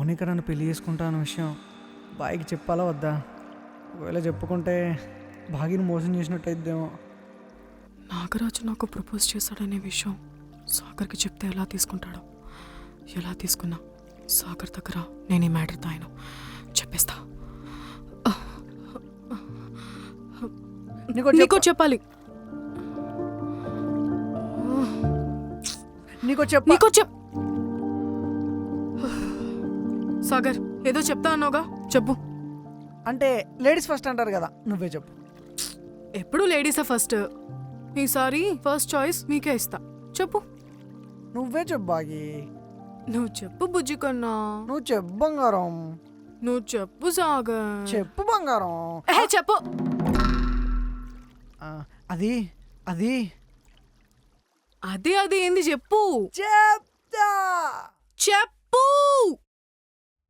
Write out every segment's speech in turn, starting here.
మౌనిక నన్ను పెళ్లి చేసుకుంటా అన్న విషయం బాయికి చెప్పాలా వద్దా? ఒకవేళ చెప్పుకుంటే భాగిని మోసం చేసినట్టయిద్దేమో. నాగరాజు నాకు ప్రపోజ్ చేశాడనే విషయం సాగర్కి చెప్తే ఎలా తీసుకుంటాడో. ఎలా తీసుకున్నా సాగర్ దగ్గర నేను ఈ మ్యాటర్ తాయను చెప్పేస్తా. నీకో చెప్పాలి. నీకో సాగర్ ఏదో చెప్తా అన్నావుగా, చెప్పు. అంటే లేడీస్ ఫస్ట్ అంటారు కదా, నువ్వే చెప్పు. ఎప్పుడు లేడీసా ఫస్ట్? ఈసారి ఫస్ట్ చాయిస్ మీకే ఇస్తా, చెప్పు. నువ్వే చెప్పు బాగి. నువ్వు చెప్పు బుజ్జి కన్నా. నువ్వు చెప్పు బంగారం. నువ్వు చెప్పు సాగర్. చెప్పు బంగారం. చెప్పు. అది అది అది అది ఏంది చెప్పు. చెప్తా. చెప్పు.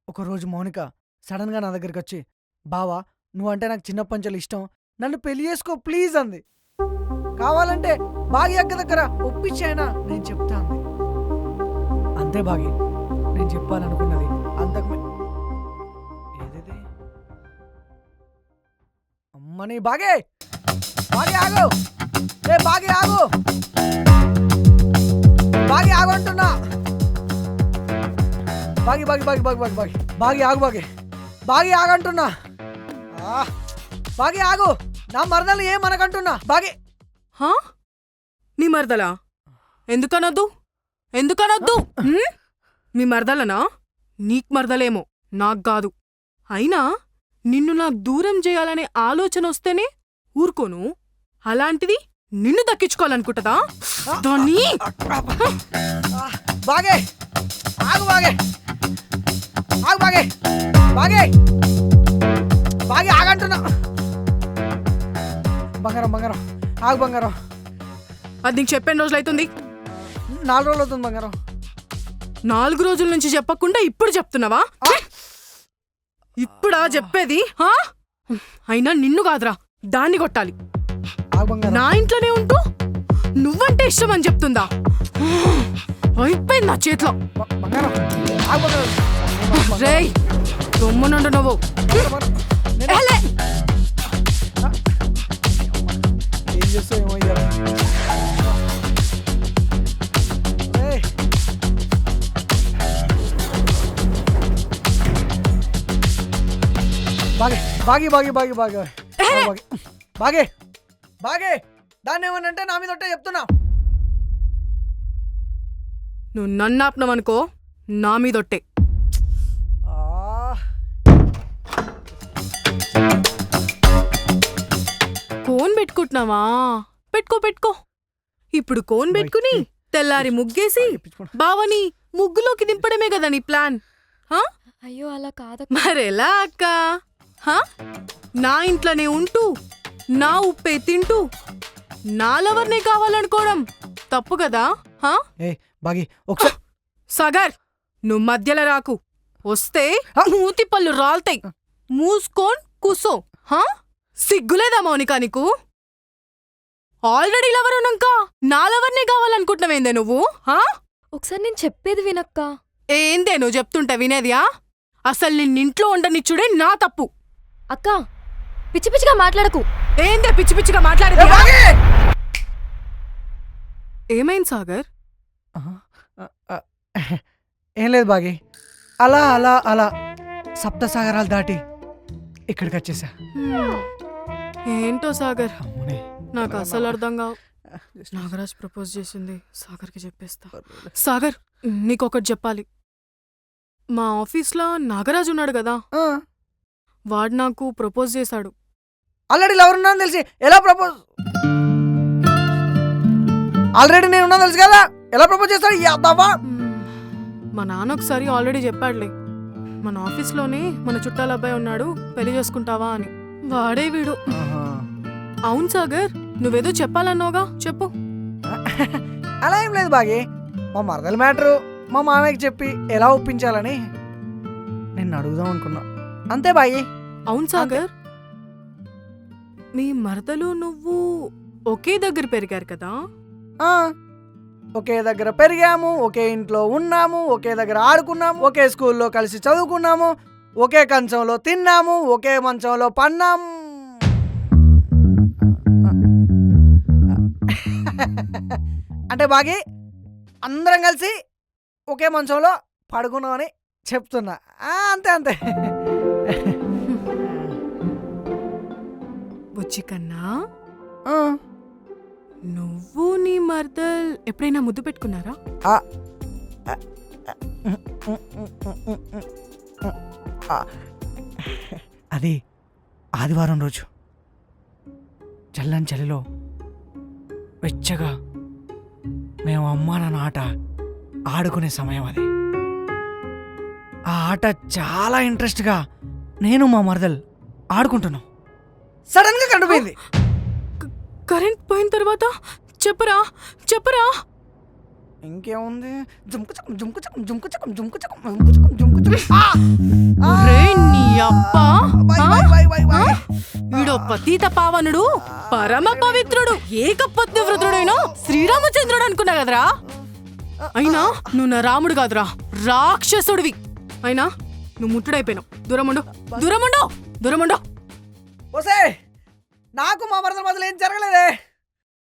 ఒకరోజు మౌనిక సడన్ గా నా దగ్గరికి వచ్చి, బావా నువ్వంటే నాకు చిన్నప్పటి నుంచి ఇష్టం, నన్ను పెళ్లి చేసుకో ప్లీజ్ అంది. కావాలంటే బాగి అక్క దగ్గర ఒప్పించాయనా నేను చెప్తా అంది. అంతే బాగి, నేను చెప్పాలనుకున్నది అంతకు ఏదేది. అమ్మని బాగే బాగి ఆగు. ఏ బాగి ఆగు. బాగి ఆగు అంటున్నా. బాగి బాగి బాగి బాగి బాగి బాగి బాగి ఆగు. బాగి బాగి ఆగంటున్నా. బాగి ఆగు. నా మరదలు ఏమనకంటున్నా. బాగి. నీ మరదలా? ఎందుకనొద్దు ఎందుకనొద్దు? మీ మరదలనా? నీకు మరదలేమో, నాకు కాదు. అయినా నిన్ను నాకు దూరం చేయాలనే ఆలోచన వస్తేనే ఊరుకోను. అలాంటిది నిన్ను దక్కించుకోవాలనుకుంటదా దాన్ని? బాగే ఆగు. బాగే ఆగు. బాగే బాగే బాగి ఆగంటున్నా. బంగారం బంగారం ఆగు. బంగారం అది నీకు చెప్పిన రోజులు అవుతుంది. 4 రోజులు అవుతుంది బంగారం. 4 రోజుల నుంచి చెప్పకుండా ఇప్పుడు చెప్తున్నావా? ఇప్పుడా చెప్పేది? అయినా నిన్ను కాదురా, దాన్ని కొట్టాలి. నా ఇంట్లోనే ఉంటూ నువ్వంటే ఇష్టం అని చెప్తుందా? అయిపోయింది నా చేతిలో. రేయ్ దొమ్మనుండు నువ్వు. ఏం చేస్తావు ఏమో. బాగే బాగి బాగి బాగి బాగి బాగి బాగే బాగే దాన్ని ఏమనంటే నా మీద ఒట్టే చెప్తున్నా. నువ్వు నన్ను ఆపనవనుకో నా మీదొట్టే. కోన్ పెట్టుకుంటున్నావా? పెట్టుకో. ఇప్పుడు కోన్ పెట్టుకుని తెల్లారి ముగ్గేసి బావని ముగ్గులోకి దింపడమే కదా నీ ప్లాన్? అయ్యో అలా కాదు. మరెలా అక్క? నా ఇంట్లోనే ఉంటూ నా ఉప్పే తింటూ నా లవర్నే కావాలనుకోవడం తప్పు కదా? సాగర్ నువ్వు మధ్యలో రాకు. వస్తే మూతి పళ్ళు రాల్తాయి. మూసుకోన్ కూసో. సిగ్గులేదా మౌనిక నీకు? ఆల్రెడీ లవర్ ఉన్నాక నా లవర్నే కావాలనుకుంటున్నావేందే నువ్వు? ఒకసారి నేను చెప్పేది వినక్క. ఏందే నువ్వు చెప్తుంటా వినేదియా? అసలు నిన్నింట్లో ఉండనిచ్చుడే నా తప్పు. అక్క పిచ్చి పిచ్చిగా మాట్లాడకు. ఏందే పిచ్చి పిచ్చిగా మాట్లాడేది? ఏమైంది సాగర్? ఏం లేదు బాగి, అలా అలా అలా సప్తసాగరాలు దాటి ఇక్కడికి వచ్చేసా. ఏంటో సాగర్, నాకు అసలు అర్థం కావు. నాగరాజ్ ప్రపోజ్ చేసింది సాగర్కి చెప్పేస్తా. సాగర్ నీకొకటి చెప్పాలి. మా ఆఫీస్లో నాగరాజ్ ఉన్నాడు కదా, వాడు నాకు ప్రపోజ్ చేశాడు. ఆల్రెడీ లవర్ ఉన్నా తెలిసి ఎలా ప్రపోజ్? ఆల్రెడీ నేను ఉన్నా తెలుసు కదా, ఎలా ప్రపోజ్ చేస్తాడు? మా నాన్న ఒకసారి ఆల్రెడీ చెప్పాడులే. మన ఆఫీస్లోనే మన చుట్టాల అబ్బాయి ఉన్నాడు, పెళ్లి చేసుకుంటావా అని. వాడే వీడు. అవును సాగర్, నువ్వేదో చెప్పాలన్నావుగా, చెప్పు. అలా ఏం లేదు బాగి, మా మరదల మ్యాటరు మా మామయ్యకి చెప్పి ఎలా ఒప్పించాలని నిన్ను అడుగుదాం అనుకున్నా, అంతే బాగి. అవును సాగర్, మీ మరదలు నువ్వు ఒకే దగ్గర పెరిగారు కదా? ఒకే దగ్గర పెరిగాము, ఒకే ఇంట్లో ఉన్నాము, ఒకే దగ్గర ఆడుకున్నాము, ఒకే స్కూల్లో కలిసి చదువుకున్నాము, ఒకే కంచంలో తిన్నాము, ఒకే మంచంలో పన్నాము. అంటే బాగి అందరం కలిసి ఒకే మంచంలో పడుకున్నామని చెప్తున్నా. అంతే అంతే. బుజ్జి కన్నా, ఆ, నువ్వు నీ మర్దల్ ఎప్పుడైనా ముద్దు పెట్టుకున్నారా? ఆ, అది ఆదివారం రోజు చల్లని చలిలో వెచ్చగా మేము అమ్మా నాన్న ఆట ఆడుకునే సమయం అది. ఆ ఆట చాలా ఇంట్రెస్ట్గా నేను మా మరదల్ ఆడుకుంటున్నాం. సడన్ గా కండిపోయింది. కరెంట్ పోయిన తర్వాత చెప్పరా చెప్పరా. ఇంకేముంది, జుంకు చకం జుంకు చకం జుంకు చకం జుంకు చకం జుంకు చకం జుంకు చకం. ఒరేయ్ నీ అబ్బా, bye bye bye bye bye. వీడో పతిత పావనుడు, పరమ పవిత్రుడు, ఏకపత్నివ్రతుడైన శ్రీరామచంద్రుడు అనుకున్నా కదరా. అయినా నువ్వు నా రాముడు కాదురా, రాక్షసుడివి. అయినా నువ్వు ముట్టుడైపోయినావు. దూరముండు దూరముండు దూరముండు. ఓసే, నాకు మా మరదల మధ్యలో ఏం జరగలేదే.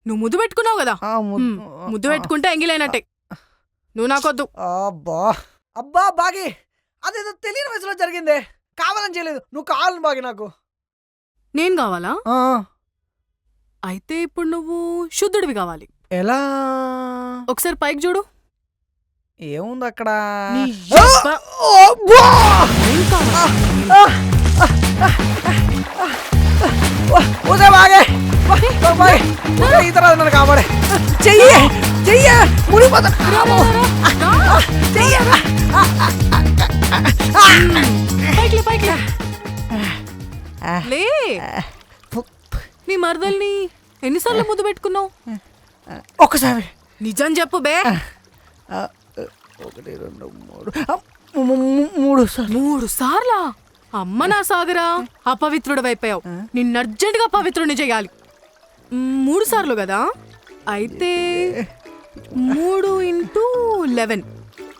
నువ్వు ముద్దు పెట్టుకున్నావు కదా, ముద్దు పెట్టుకుంటే ఎంగిలైనట్టే. నువ్వు నాకొద్దు. అబ్బా అబ్బా బాగి, అదేదో తెలియని వయసులో జరిగిందే, కావాలని చేయలేదు. నువ్వు కావాలని బాగి నాకు. నేను కావాలా? అయితే ఇప్పుడు నువ్వు శుద్ధుడివి కావాలి. ఎలా? ఒకసారి పైకి చూడు. ఏముంది అక్కడ? నీ యబ్బ. ఏం కావాలి? ఓసే బాగే ఈ తర్వాత నన్ను కాపాడే. చెయ్యి చెయ్యి మునిగిపోతా. చెయ్యి పైకి లే, పైకి లే. లే. నీ మరదల్ని ఎన్నిసార్లు ముద్దు పెట్టుకున్నావు? ఒక్కసారి. నిజం చెప్పు బే. 1 2 3 3 సార్లా? అమ్మ నా సాగరా, అపవిత్రుడు అయిపోయావు. నిన్ను అర్జెంటుగా పవిత్రుడిని చేయాలి. 3 సార్లు కదా? అయితే 3 × 11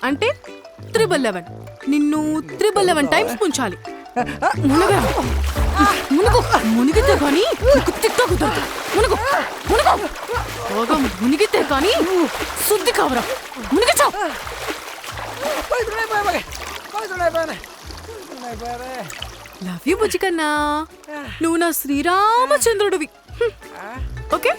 అంటే 311. నిన్ను 311 టైమ్స్ ముంచాలి. మునగరా, మునుగు. మునిగితే కానీ తిక్క కుదరదు. మునుగు మునుగు. బాగా మునిగితే కానీ శుద్ధి కావరా. మునిగిచా. లవ్ యూ బుజ్జి కన్నా. నువ్వు నా శ్రీరామచంద్రుడివి. ఓకే.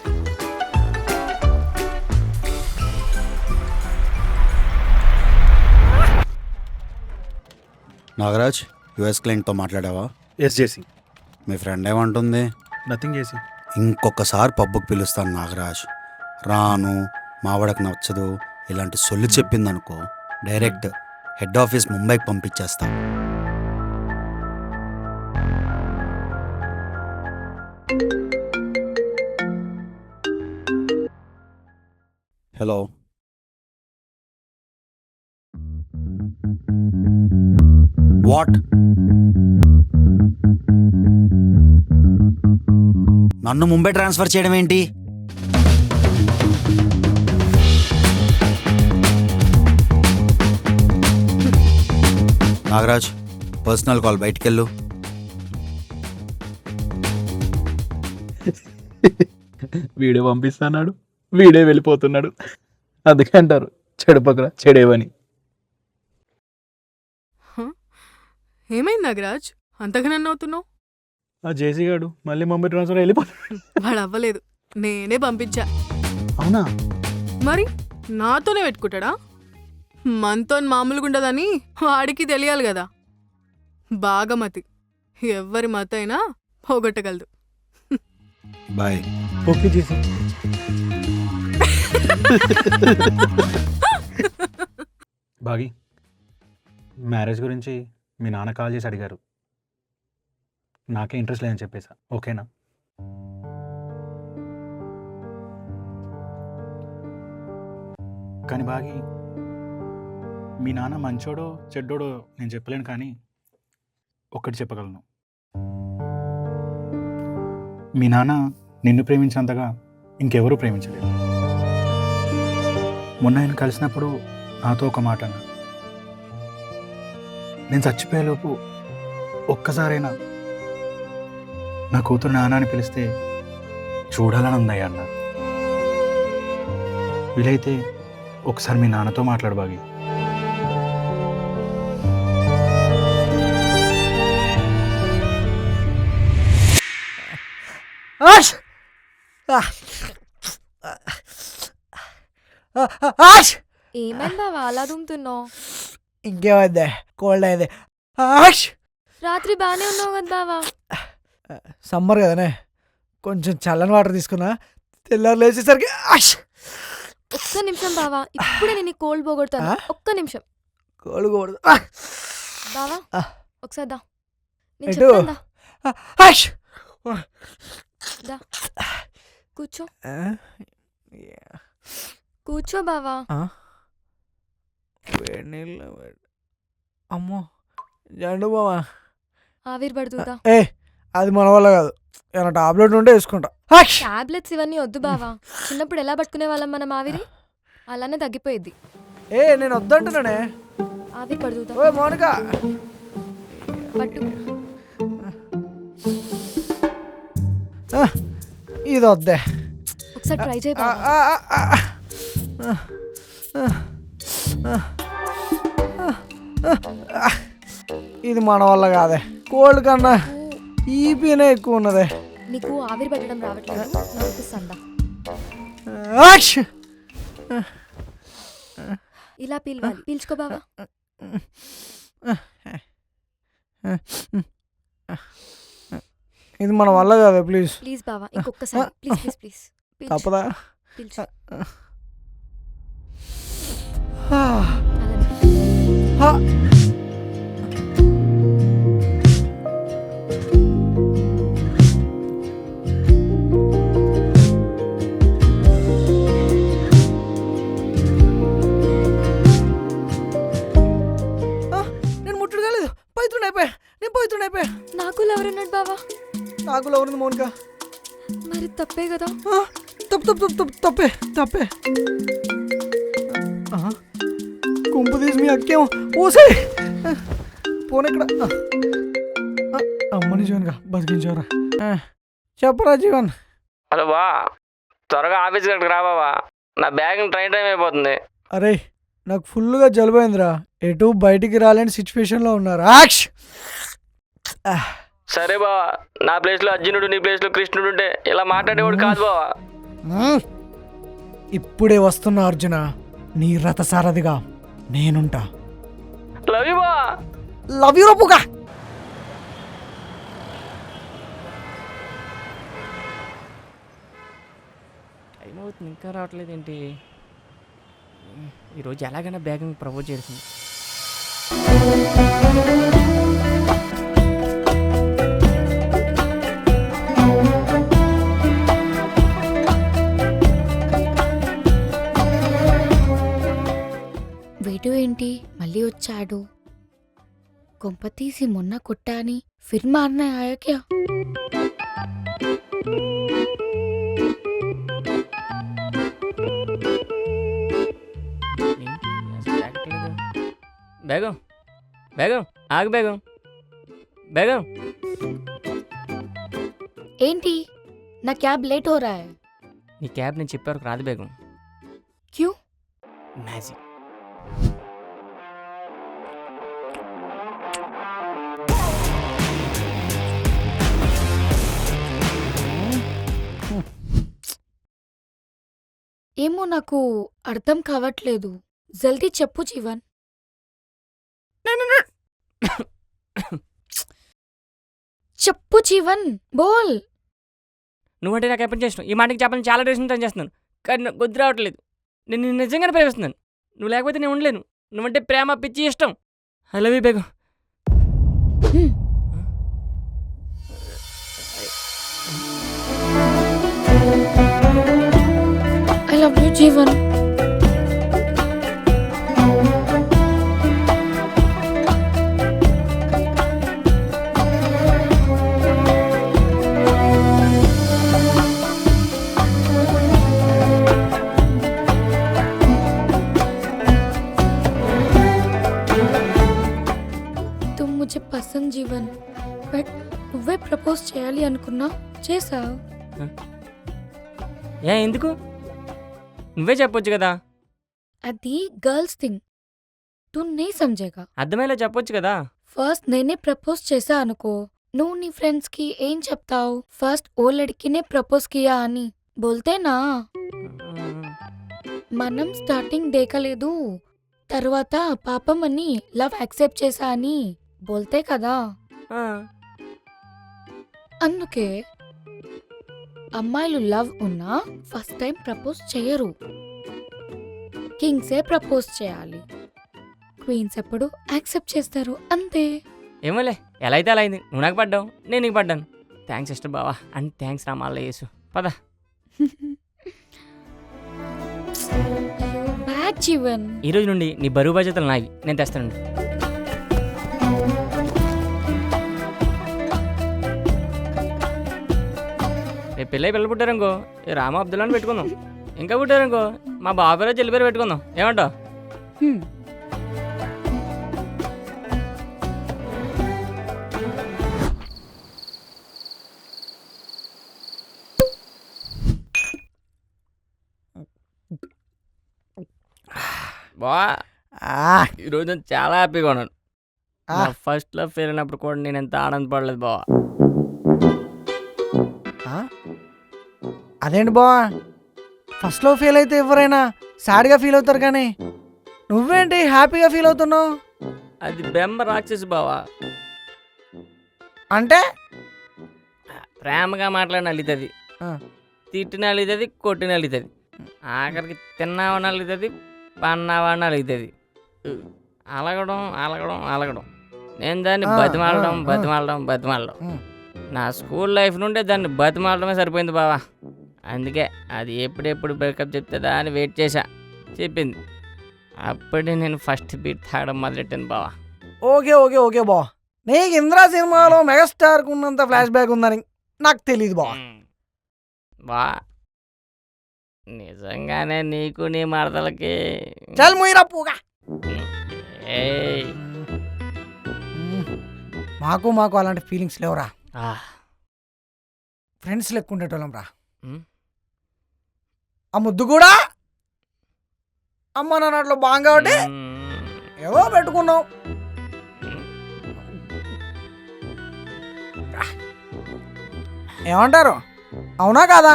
నాగరాజ్, యుఎస్ క్లయింట్తో మాట్లాడావా? ఎస్ జేసి. మీ ఫ్రెండ్ ఏమంటుంది? నథింగ్ జేసి. ఇంకొకసారి పబ్బుకి పిలుస్తాను నాగరాజ్. రాను, మావాడకు నచ్చదు, ఇలాంటి సొల్లు చెప్పిందనుకో డైరెక్ట్ హెడ్ ఆఫీస్ ముంబైకి పంపించేస్తా. హలో. వాట్? నన్ను ముంబై ట్రాన్స్ఫర్ చేయడం ఏంటి? నాగరాజ్, పర్సనల్ కాల్, బయటికెళ్ళు. వీడే పంపిస్తున్నాడు, వీడే వెళ్ళిపోతున్నాడు. అందుకే అంటారు చెడుపక్కల చెడేవని. ఏమైంది నాగరాజ్, అంతగా నన్ను అవుతున్నావు? ఆ జేసీ గాడు మళ్ళీ ముంబై ట్రాన్స్ఫర్ వెళ్ళిపోతున్నాడు. వాడు అవ్వలేదు, నేనే పంపించా. అవునా? మరి నాతోనే పెట్టుకుంటాడా? మనతో మామూలుగా ఉండదని వాడికి తెలియాలి కదా. బాగా మతి, ఎవ్వరి మత అయినా పోగొట్టగలదు. బాయ్. ఓకే జేసీ. బాగి, మ్యారేజ్ గురించి మీ నాన్న కాల్ చేసి అడిగారు. నాకే ఇంట్రెస్ట్ లేదని చెప్పేసా. ఓకేనా? కానీ బాగి, మీ నాన్న మంచోడో చెడ్డోడో నేను చెప్పలేను, కానీ ఒక్కటి చెప్పగలను. మీ నాన్న నిన్ను ప్రేమించినంతగా ఇంకెవరూ ప్రేమించలేదు. మొన్న ఆయన కలిసినప్పుడు నాతో ఒక మాట అన్నా. నేను చచ్చిపోయేలోపు ఒక్కసారైనా నా కూతురు నాన్న అని పిలిస్తే చూడాలని ఉందయ్య అన్న. వీలైతే ఒకసారి మీ నాన్నతో మాట్లాడు బాగి. ఆష్ ఆష్ ఏమైంది బావా అలా దుమ్ముతున్నావు? ఇంకేమైందే, కోల్డ్ అయింది. ఆష్ రాత్రి బానే ఉన్నావు కదా బావా. సమ్మర్ కదనే, కొంచెం చల్లని వాటర్ తీసుకున్నా, తెల్లారు లేచేసరికి ఆష్. ఒక్క నిమిషం బావా, ఇప్పుడే నేను కోల్డ్ పోగొడతాను. ఒక్క నిమిషం కోల్డ్ కూడదు. బావా, ఒకసారి దా. నేను ఎటు? చెప్తాను దా. ఆష్ దా కూర్చో, కూర్చో బావా. వేడి నీళ్ళు అమ్మో జండు బావా. ఆవిరి పడుతుందా? ఏ అది మన వల్ల కాదు, ఏమైనా టాబ్లెట్ ఉంటే వేసుకుంటా. ఆష్ టాబ్లెట్స్ ఇవన్నీ వద్దు బావా. చిన్నప్పుడు ఎలా పట్టుకునే వాళ్ళం మనం ఆవిరి, అలానే తగ్గిపోయేది. ఏ నేను వద్దంటున్నానే. ఆవిరి పడుతుందా? ఓ మౌనిక, పట్టు. ఇది వద్దే. ఒకసారి ట్రై చేయి బావా. ఇది మన వల్ల కాదే, కోల్డ్ కన్నా ఈపీనే ఎక్కువ ఉన్నదే. నీకు ఆవిరి పట్టడం రావట్లేదు, నేర్పిస్తాను. ఆష్ ఇలా పీల్వాలి, పీల్చుకో బావా. ఇది మన వల్ల కాదే, ప్లీజ్ ప్లీజ్ బావా, ఇంకొకసారి ప్లీజ్ ప్లీజ్ ప్లీజ్. పీల్చు, తప్పదా? పీల్చు. హా. అలానే. హా. నేను ముట్టుడు కాలేదు, పైతుండైపోయా, నేను పైతుండైపోయా. నాకు ఎవరున్నాడు బావా? నాకు లవరింది మౌనిక. మరి తప్పే కదా. తప్పు తప్పు తప్పు తప్పు తప్పే తప్పే. కుంపు తీసి మీ అక్కేమో ఊసే ఫోన్ ఎక్కడ? అమ్మని జీవన్గా బతికించారా? చెప్పరా జీవన్. హలో బా, త్వరగా ఆఫీస్ గడికి రా బాబా, నా బ్యాగ్ ట్రైన్ టైం అయిపోతుంది. అరే నాకు ఫుల్గా జలుబైందిరా, ఎటు బయటికి రాలేని సిచ్యువేషన్లో ఉన్నారు. ఆక్ష్ సరే బావా, నా ప్లేస్లో అర్జునుడు, నీ ప్లేస్లో కృష్ణుడు ఉంటే ఇలా మాట్లాడేవాడు కాదు బావా. ఇప్పుడే వస్తున్నా అర్జున, నీ రథసారథిగా నేనుంటా. లవ్ యూ బావా. లవ్ యూ రప్పుగా. టైం అవుతుంది ఇంకా రావట్లేదు ఏంటి? ఈరోజు ఎలాగైనా బ్యాగ్ ప్రపోజ్ చేసింది. వేటు ఏంటి మళ్ళీ వచ్చాడు? కొంపతీసి మొన్న కొట్టాని ఫిర్ మారనా ఆయా క్యా? ఏంటి అసలు ఆగట్లేదు. బేగం బేగం ఆగు బేగం బేగం. ఏంటి నా క్యాబ్ లేట్ హో రా హై. నీ క్యాబ్ నేను చెప్పే వరకు రాదు బేగం. క్యూ? మ్యాజిక్. ఏమో నాకు అర్థం కావట్లేదు. జల్దీ చెప్పు జీవన్. చెప్పు జీవన్, బోల్. నువ్వంటే నాకు ఎప్పుడు చేసినావు? ఈ మాటకి చెప్పాలని చాలా డ్రెస్ ట్రై చేస్తున్నాను, కానీ నాకు గుర్తు రావట్లేదు. నేను నిన్ను నిజంగానే ప్రేమిస్తున్నాను. నువ్వు లేకపోతే నేను ఉండలేను. నువ్వంటే ప్రేమ, పిచ్చి, ఇష్టం. I love you Begum. I love you Jeevan. ముझे పసంద్ జీవన్, బట్ నువ్వే ప్రపోజ్ చేయాలి అనుకున్నా చేసావు. ఏ ఎందుకు? నువ్వే చెప్పొచ్చు కదా. అది గర్ల్స్ థింగ్, తు నీ సమझेगा. అర్థమయ్యేలా చెప్పొచ్చు కదా. ఫస్ట్ నేనే ప్రపోజ్ చేశా అనుకో, నువ్వు నీ ఫ్రెండ్స్ కి ఏం చెప్తావు? ఫస్ట్ ఓ లడ్కీనే ప్రపోజ్ కియా అని బోల్తేనా. మనం స్టార్టింగ్ దేకలేదు, తర్వాత పాపం అని లవ్ యాక్సెప్ట్ చేశా అని బోల్తే కదా. ఆ, అందుకే అమ్మాయిలు లవ్ ఉన్నా ఫస్ట్ టైం ప్రపోజ్ చేయరు, కింగ్సే ప్రపోజ్ చేయాలి, క్వీన్స్ ఎప్పుడు యాక్సెప్ట్ చేస్తారు అంతే. ఏమోలే, ఎలా అయితే అలా అయింది. నువ్వు నాకు పడ్డావు, నేను నీకు పడ్డాను. థ్యాంక్స్ సిస్టర్ బావా, అండ్ థ్యాంక్స్ రా మళ్ళీ యేసు. పద. బ్యాడ్ జీవన్. ఈ రోజు నుండి నీ బరువు బాధ్యతలు నావి, నేను తెస్తాను. రేపు పిల్ల పుట్టారనుకో రామ అబ్దుల్లా అని పెట్టుకుందాం. ఇంకా పుట్టారనుకో మా బాబు చెల్లి పేరు పెట్టుకుందాం. ఏమంటావు? బా, ఈరోజు నేను చాలా హ్యాపీగా ఉన్నాను. ఫస్ట్లో ఫెయిల్ అయినప్పుడు కూడా నేను ఎంత ఆనందపడలేదు బావా. అదేంటి బావా, ఫస్ట్లో ఫీల్ అయితే ఎవరైనా సాడ్గా ఫీల్ అవుతారు, కానీ నువ్వేంటి హ్యాపీగా ఫీల్ అవుతున్నావు? అది బెమ్మ రాక్షసి బావా. అంటే ప్రేమగా మాట్లాడిన అల్లుతుంది, తిట్టిన అల్లుతుంది, కొట్టిన అల్లుతుంది, ఆఖరికి తిన్నావని అల్లుతుంది, పన్నావని అలుగుతుంది. అలగడం అలగడం అలగడం. నేను దాన్ని బతిమాలడం. నా స్కూల్ లైఫ్ నుండే దాన్ని బతిమాలడమే సరిపోయింది బావా. అందుకే అది ఎప్పుడెప్పుడు బ్రేకప్ చెప్తుందా అని వెయిట్ చేశా. చెప్పింది, అప్పుడే నేను ఫస్ట్ బీట్ తాగడం మొదలెట్టాను బావా. ఓకే బావా, నీకు ఇంద్రా సినిమాలో మెగాస్టార్కు ఉన్నంత ఫ్లాష్ బ్యాక్ ఉందని నాకు తెలియదు బావా. బా, నిజంగానే నీకు నీ మరదలకి చల్ ముయిరా పూగా. మాకు అలాంటి ఫీలింగ్స్ లేవురా, ఫ్రెండ్స్ లెక్క ఉండేటోళ్ళం రా. ఆ ముద్దు కూడా అమ్మ నాన్నట్లో బాగా కాబట్టి ఏవో పెట్టుకున్నాం. ఏమంటారు, అవునా కాదా?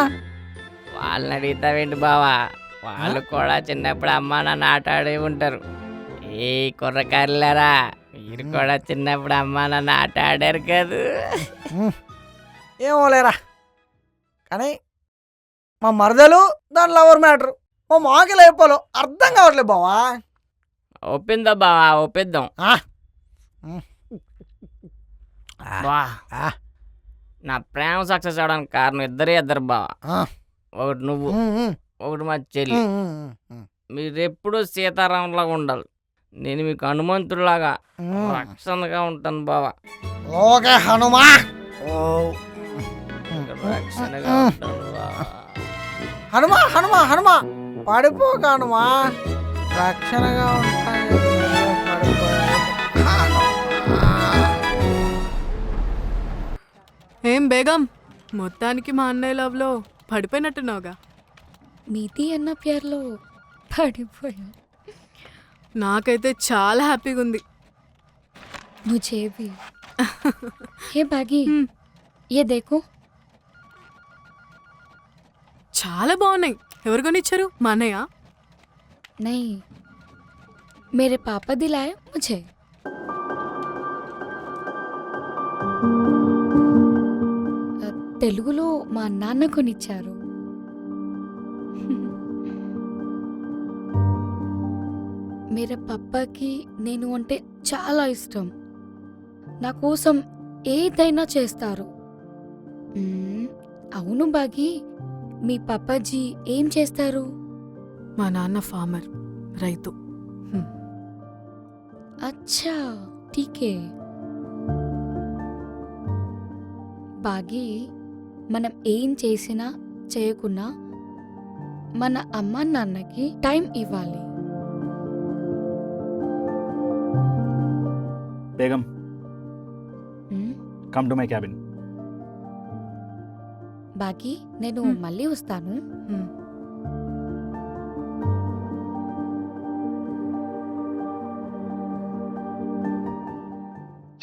వాళ్ళని అడుగుతావేంటి బావా, వాళ్ళు కూడా చిన్నప్పుడు అమ్మ నాన్న ఆట ఆడే ఉంటారు. ఏ కుర్రకారులారా, మీరు కూడా చిన్నప్పుడు అమ్మ నాన్న ఆట ఆడారు కాదు. ఏమో లేరా, కానీ మా మరదలు దాని లవర్ మ్యాటర్ మా మాకి లేపాలో అర్థం కావట్లేదు బావా. ఒప్పిందా బావా, ఒప్పిద్దాం. బా, నా ప్రేమ సక్సెస్ అవడానికి కారణం ఇద్దరు బావా. ఒకటి నువ్వు, ఒకటి మా చెల్లి. మీరెప్పుడు సీతారాంలాగా ఉండాలి, నేను మీకు హనుమంతుడిలాగా రక్షణగా ఉంటాను బావా. ఓకే హనుమా, రక్షణగా ఉంటాను బావా. హనుమా పడిపోక హనుమా, రక్షణగా ఉంటాను. ఏం బేగం, మొత్తానికి మా అన్నయ్య లవ్లో పడిపోయినట్టున్నావుగా. మీది అన్న పేర్లో పడిపోయా. నాకైతే చాలా హ్యాపీగా ఉంది. मुझे भी. हे बागी, ये देखो. చాలా బాగున్నాయి. ఎవరు కొనిచ్చారు? మా అన్నయ్య? नहीं, मेरे पापा दिलाए मुझे. తెలుగులో మా నాన్న కొనిచ్చారు. मेरे పప్పాకి నేను అంటే చాలా ఇష్టం. నా కోసం ఏదైనా చేస్తారు. అవును బాగి, మీ పప్పాజీ ఏం చేస్తారు? మా నాన్న ఫార్మర్, రైతు. అచ్చా, ఠీకే. బాగి, మనం ఏం చేసినా చేయకున్నా మన అమ్మ నాన్నకి టైం ఇవ్వాలి. Begum, come to my cabin. బాకీ నేను మళ్ళీ వస్తాను.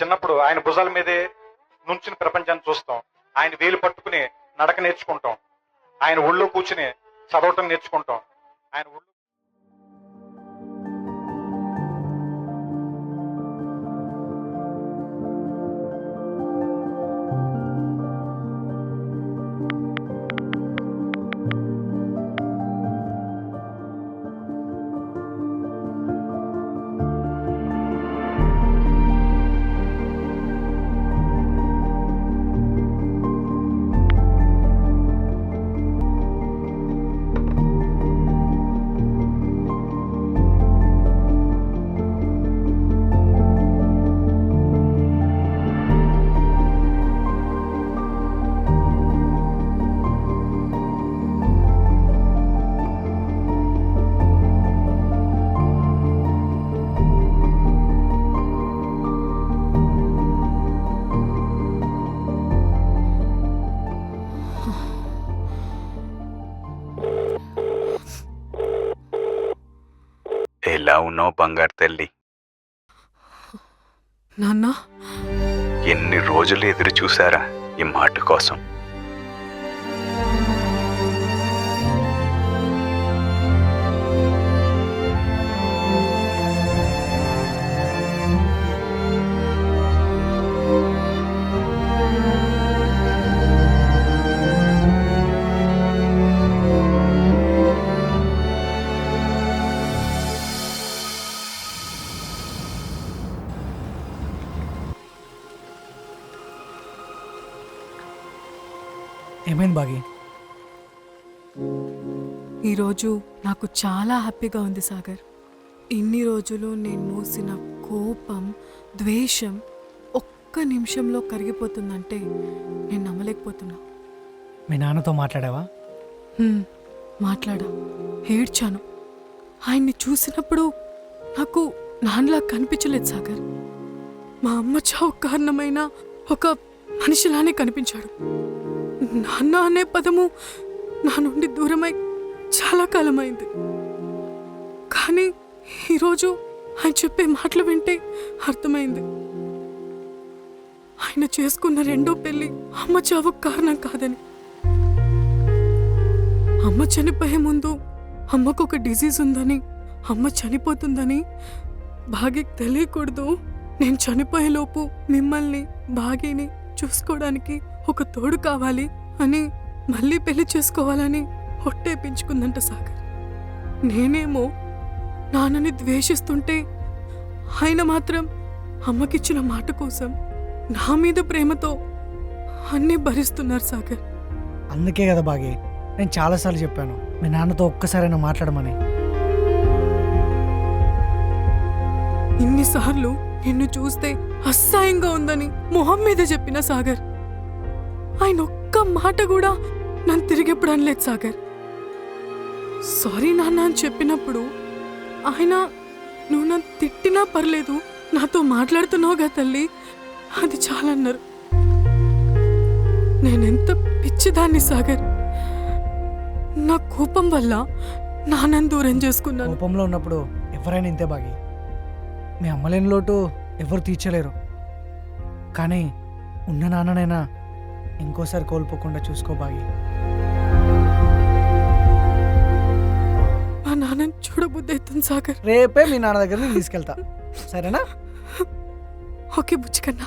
చిన్నప్పుడు ఆయన భుజాల మీదే నుంచుని ప్రపంచాన్ని చూస్తాం. ఆయన వేలు పట్టుకుని నడక నేర్చుకుంటాం. ఆయన ఒళ్ళో కూర్చుని చదవటం నేర్చుకుంటాం. ఆయన ఒళ్ళు ఎలా ఉన్నావు బంగారు తల్లి? నాన్న, ఎన్ని రోజులు ఎదురు చూసారా ఈ మాట కోసం? ఏమైంది బాగి? ఈరోజు నాకు చాలా హ్యాపీగా ఉంది సాగర్. ఇన్ని రోజులు నేను మోసిన కోపం, ద్వేషం ఒక్క నిమిషంలో కరిగిపోతుందంటే నేను నమ్మలేకపోతున్నా. మీ నాన్నతో మాట్లాడావా? మాట్లాడా, ఏడ్చాను. ఆయన్ని చూసినప్పుడు నాకు నాన్నలా కనిపించలేదు సాగర్. మా అమ్మ చావు కారణమైన ఒక మనిషిలానే కనిపించాడు. నాన్న అనే పదము నా నుండి దూరమై చాలా కాలమైంది. కానీ ఈరోజు ఆయన చెప్పే మాటలు వింటే అర్థమైంది, ఆయన చేసుకున్న రెండో పెళ్లి అమ్మ చావు కారణం కాదని. అమ్మ చనిపోయే ముందు అమ్మకు ఒక డిజీజ్ ఉందని, అమ్మ చనిపోతుందని భాగ్యకి తెలియకూడదు. నేను చనిపోయేలోపు మిమ్మల్ని, భాగ్యని చూసుకోవడానికి ఒక తోడు కావాలి అని మళ్ళీ పెళ్లి చేసుకోవాలని ఒట్టేపించుకుందంట సాగర్. నేనేమో నాన్నని ద్వేషిస్తుంటే ఆయన మాత్రం అమ్మకిచ్చిన మాట కోసం నా మీద ప్రేమతో అన్నీ భరిస్తున్నారు సాగర్. అందుకే కదా బాగి నేను చాలాసార్లు చెప్పాను మీ నాన్నతో ఒక్కసారైనా మాట్లాడమని. ఇన్నిసార్లు నిన్ను చూస్తే అసహ్యంగా ఉందని మొహం మీద చెప్పిన సాగర్, ఆయన ఒక్క మాట కూడా నన్ను తిరిగెప్పుడు అనలేదు సాగర్. సారీ నాన్న అని చెప్పినప్పుడు ఆయన నువ్వు నన్ను తిట్టినా పర్లేదు, నాతో మాట్లాడుతున్నావుగా తల్లి, అది చాలన్నారు. నేనెంత పిచ్చిదాన్ని సాగర్. నా కోపం వల్ల నాన్నని దూరం చేసుకున్నాను. కోపంలో ఉన్నప్పుడు ఎవరైనా ఇంతే బాగి. మీ అమ్మలేని లోటు ఎవరు తీర్చలేరు. కానీ ఉన్న నాన్ననైనా ఇంకోసారి కోల్పోకుండా చూసుకో బాగి. మా నాన్నని చూడబుద్ధి అవుతుంది సాగర్. రేపే మీ నాన్న దగ్గర నేను తీసుకెళ్తా, సరేనా? ఓకే బుచ్చికన్నా.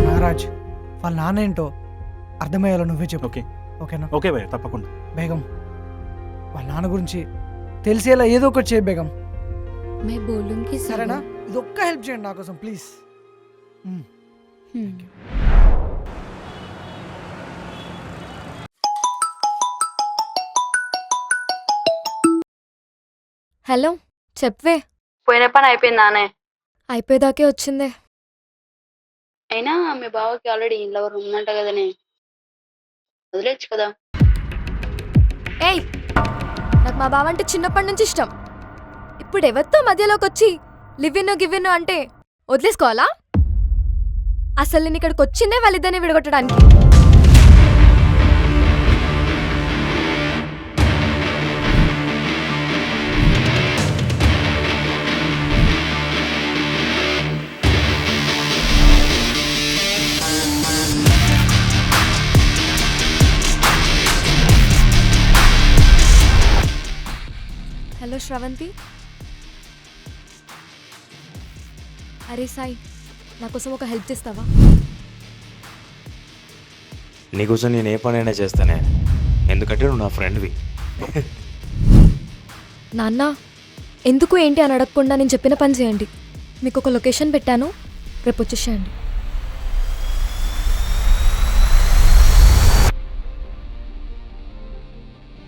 నాగరాజ్, వాళ్ళ నాన్న ఏంటో అర్థమయ్యేలా నువ్వే చెప్పు. ఓకే ఓకేనా? ఓకే భయ్య, తప్పకుండా. బేగం, వాళ్ళ నాన్న గురించి తెలిసేలా ఏదో ఒకటి చేయి బేగం, मैं बोलूंगी సరేనా? सागर। ఇది ఒక్క హెల్ప్ చేయండి నా కోసం ప్లీజ్. హలో, చెప్పవే. పోయిన పని అయిపోయిందానే? అయిపోయేదాకే వచ్చిందే. అయినా మీ బావకి ఆల్రెడీ లవర్ ఉందంట కదనే, వదిలేచ్చు కదా. ఏయ్, నాకు మా బావ అంటే చిన్నప్పటి నుంచి ఇష్టం. ఇప్పుడు ఎవరితో మధ్యలోకి వచ్చి లివిన్ గివిన్ అంటే వదిలేసుకోవాలా? అసలు నేను ఇక్కడికి వచ్చిందే వాళ్ళిద్దరిని విడగొట్టడానికి. హలో శ్రవంతి. అరే సాయి, నా కోసం ఒక హెల్ప్ చేస్తావా? నీకోసం నేను ఏ పనైనా చేస్తానే, ఎందుకంటే నువ్వు నా ఫ్రెండ్వి. నాన్న, ఎందుకు ఏంటి అని అడగకుండా నేను చెప్పిన పని చేయండి. మీకు ఒక లొకేషన్ పెట్టాను, రేపు వచ్చేసేయండి.